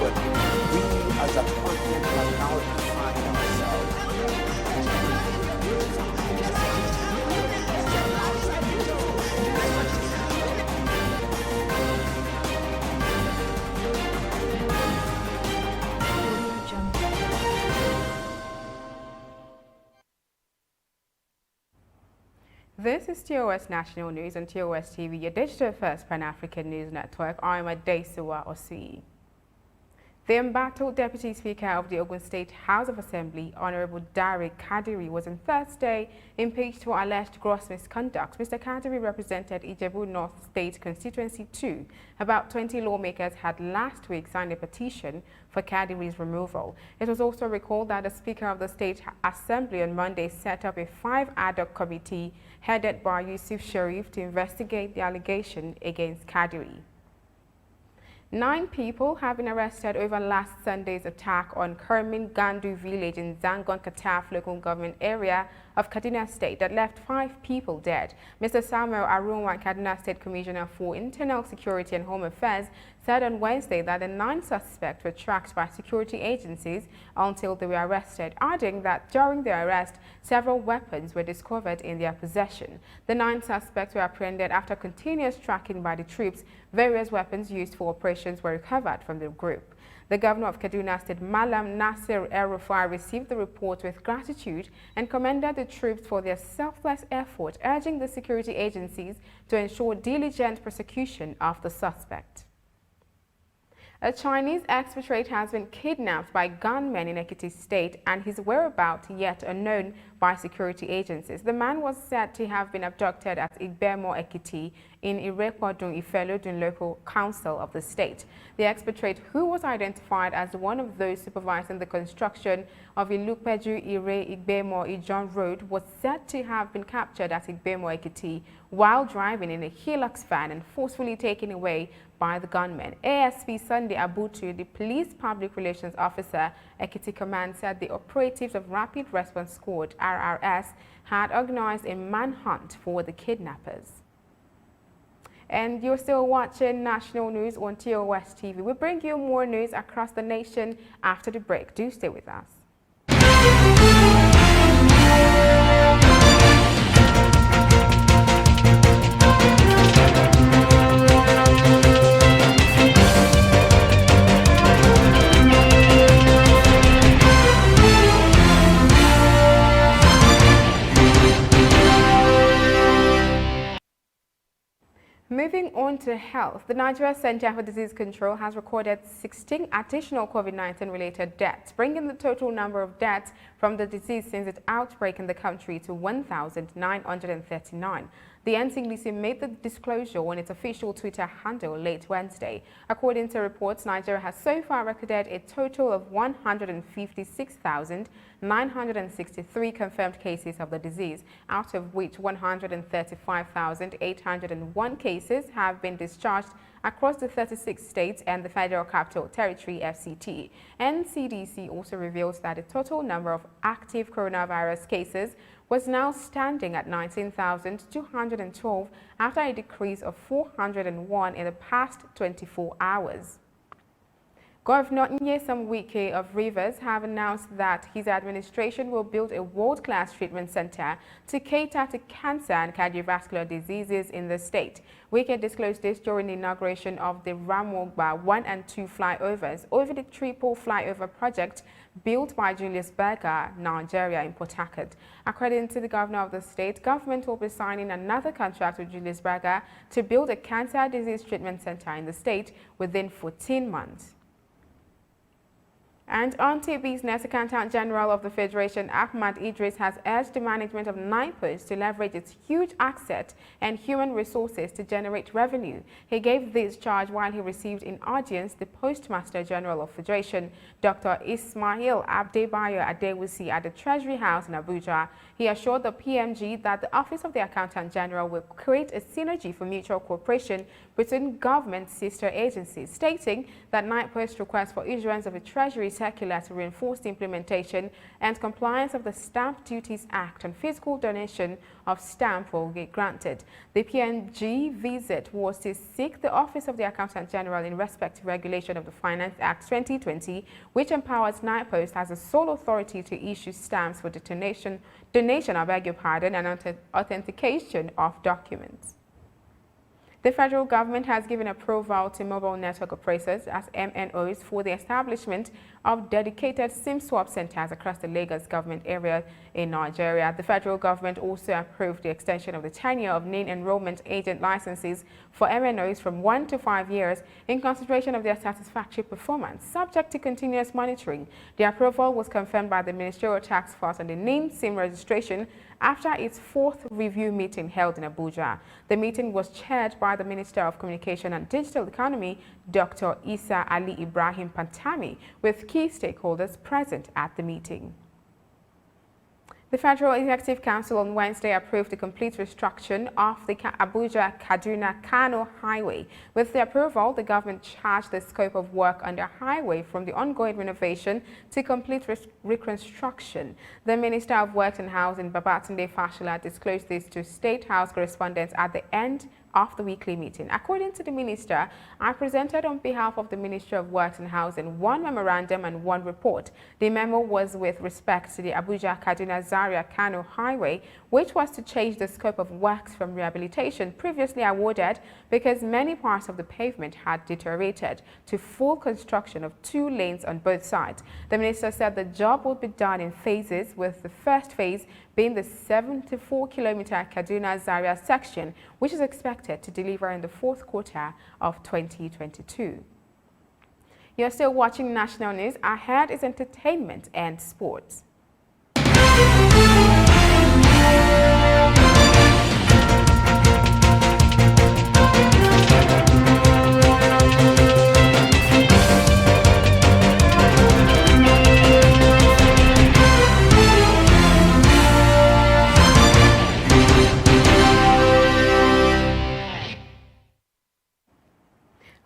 but we as a continent have now defined ourselves. This is TOS National News on TOS TV, your digital first Pan-African news network. I'm Adesuwa Osui. The embattled Deputy Speaker of the Ogun State House of Assembly, Honorable Dare Kadiri, was on Thursday impeached for alleged gross misconduct. Mr. Kadiri represented Ijebu North State Constituency 2. About 20 lawmakers had last week signed a petition for Kadiri's removal. It was also recalled that the Speaker of the State Assembly on Monday set up a 5 ad hoc committee headed by Yusuf Sharif to investigate the allegation against Kadiri. 9 people have been arrested over last Sunday's attack on Kermin Gandu village in ZANGON, KATAF local government area of Kaduna State that left 5 people dead. Mr. Samuel Arunwa, Kaduna State Commissioner for Internal Security and Home Affairs, said on Wednesday that the 9 suspects were tracked by security agencies until they were arrested, adding that during their arrest, several weapons were discovered in their possession. The 9 suspects were apprehended after continuous tracking by the troops. Various weapons used for operations were recovered from the group. The governor of Kaduna State, Malam Nasir El-Rufai, received the report with gratitude and commended the troops for their selfless effort, urging the security agencies to ensure diligent prosecution of the suspect. A Chinese expatriate has been kidnapped by gunmen in EKITI State and his whereabouts yet unknown by security agencies. The man was said to have been abducted at Igbemo EKITI in Irekwadun Ifelodun local council of the state. The expatriate, who was identified as one of those supervising the construction of Ilupeju Ire Igbemo Ijon Road, was said to have been captured at Igbemo EKITI while driving in a Hilux van and forcefully taken away by the gunmen. ASP Sunday Abutu, the police public relations officer, EKITI Command, said the operatives of Rapid Response Squad, RRS, had organized a manhunt for the kidnappers. And you're still watching National News on TOS TV. We bring you more news across the nation after the break. Do stay with us. Moving on to health, the Nigeria Center for Disease Control has recorded 16 additional COVID-19 related deaths, bringing the total number of deaths from the disease since its outbreak in the country to 1,939. The NCDC made the disclosure on its official Twitter handle late Wednesday. According to reports, Nigeria has so far recorded a total of 156,963 confirmed cases of the disease, out of which 135,801 cases have been discharged across the 36 states and the Federal Capital Territory (FCT). NCDC also reveals that the total number of active coronavirus cases was now standing at 19,212 after a decrease of 401 in the past 24 hours. Governor Nyesom Wike of Rivers have announced that his administration will build a world-class treatment center to cater to cancer and cardiovascular diseases in the state. Wike disclosed this during the inauguration of the Ramogba 1 and 2 flyovers over the triple flyover project built by Julius Berger, Nigeria, in Port Harcourt. According to the governor of the state, government will be signing another contract with Julius Berger to build a cancer disease treatment center in the state within 14 months. And Anti-Business Accountant General of the Federation, Ahmad Idris, has urged the management of NIPOS to leverage its huge asset and human resources to generate revenue. He gave this charge while he received in audience the Postmaster General of Federation, Dr. Ismail Abdebayo Adewusi, at the Treasury House in Abuja. He assured the PMG that the Office of the Accountant General will create a synergy for mutual cooperation between government sister agencies, stating that NIPOS request for issuance of a Treasury circular to reinforce the implementation and compliance of the Stamp Duties Act on physical donation of stamp will get granted. The PNG visit was to seek the Office of the Accountant General in respect to regulation of the Finance Act 2020, which empowers NIPOS as a sole authority to issue stamps for donation, and authentication of documents. The federal government has given approval to mobile network operators as MNOs for the establishment of dedicated SIM swap centers across the LGAS government area in Nigeria. The federal government also approved the extension of the tenure of NIN enrollment agent licenses for MNOs from 1 to 5 years in consideration of their satisfactory performance, subject to continuous monitoring. The approval was confirmed by the Ministerial Task Force on the NIN SIM registration after its 4th review meeting held in Abuja. The meeting was chaired by the Minister of Communication and Digital Economy, Dr. Isa Ali Ibrahim Pantami, with key stakeholders present at the meeting. The Federal Executive Council on Wednesday approved the complete restructuring of the Abuja-Kaduna-Kano Highway. With the approval, the government charged the scope of work on the highway from the ongoing renovation to complete reconstruction. The Minister of Works and Housing, Babatunde Fashola, disclosed this to State House correspondents at the end of the weekly meeting. According to the minister, I presented on behalf of the Ministry of Works and Housing one memorandum and one report. The memo was with respect to the Abuja-Kaduna-Zaria-Kano Highway, which was to change the scope of works from rehabilitation previously awarded because many parts of the pavement had deteriorated to full construction of 2 lanes on both sides. The minister said the job would be done in phases, with the first phase being the 74-kilometer Kaduna-Zaria section, which is expected to deliver in the 4th quarter of 2022. You're still watching national news. Ahead is entertainment and sports.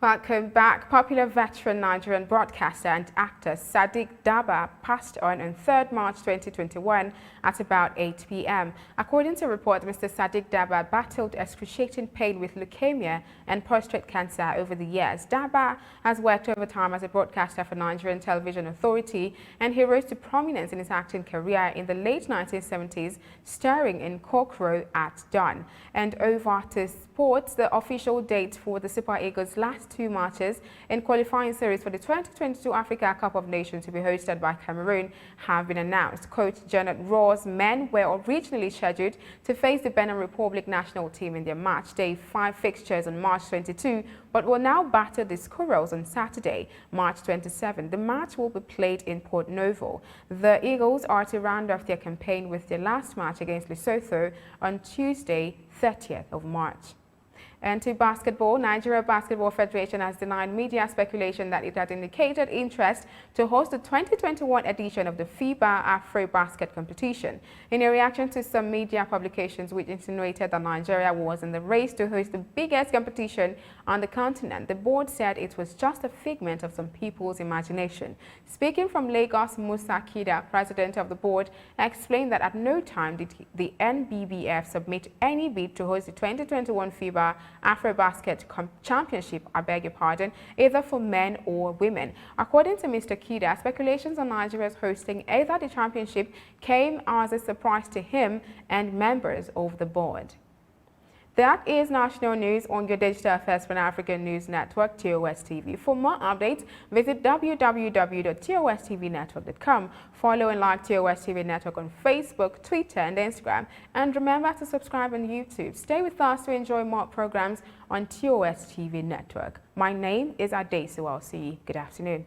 Welcome back. Popular veteran Nigerian broadcaster and actor DABA passed on 3rd March 2021 at about 8 p.m. According to a report, Mr. DABA battled excruciating pain with leukemia and prostate cancer over the years. DABA has worked overtime as a broadcaster for Nigerian Television Authority, and he rose to prominence in his acting career in the late 1970s, starring in Kokro at Dawn. And over to sports, the official date for the Super Eagles' last 2 matches in qualifying series for the 2022 Africa Cup of Nations to be hosted by Cameroon have been announced. Coach Janet Raw's men were originally scheduled to face the Benin Republic national team in their match day 5 fixtures on March 22, but will now batter the Squirrels on Saturday, March 27. The match will be played in Port Novo. The Eagles are to round off their campaign with their last match against Lesotho on Tuesday, 30th of March. And to basketball, Nigeria Basketball Federation has denied media speculation that it had indicated interest to host the 2021 edition of the FIBA Afro-Basket competition. In a reaction to some media publications which insinuated that Nigeria was in the race to host the biggest competition on the continent, the board said it was just a figment of some people's imagination. Speaking from Lagos, Musa Kida, president of the board, explained that at no time did the NBBF submit any bid to host the 2021 FIBA Afro-Basket Championship, either for men or women. According to Mr. Kida, speculations on Nigeria's hosting either the championship came as a surprise to him and members of the board. That is national news on your digital first Pan-African News Network, TOS TV. For more updates, visit www.tostvnetwork.com. Follow and like TOS TV Network on Facebook, Twitter, and Instagram. And remember to subscribe on YouTube. Stay with us to enjoy more programs on TOS TV Network. My name is Adesu. I'll see you. Good afternoon.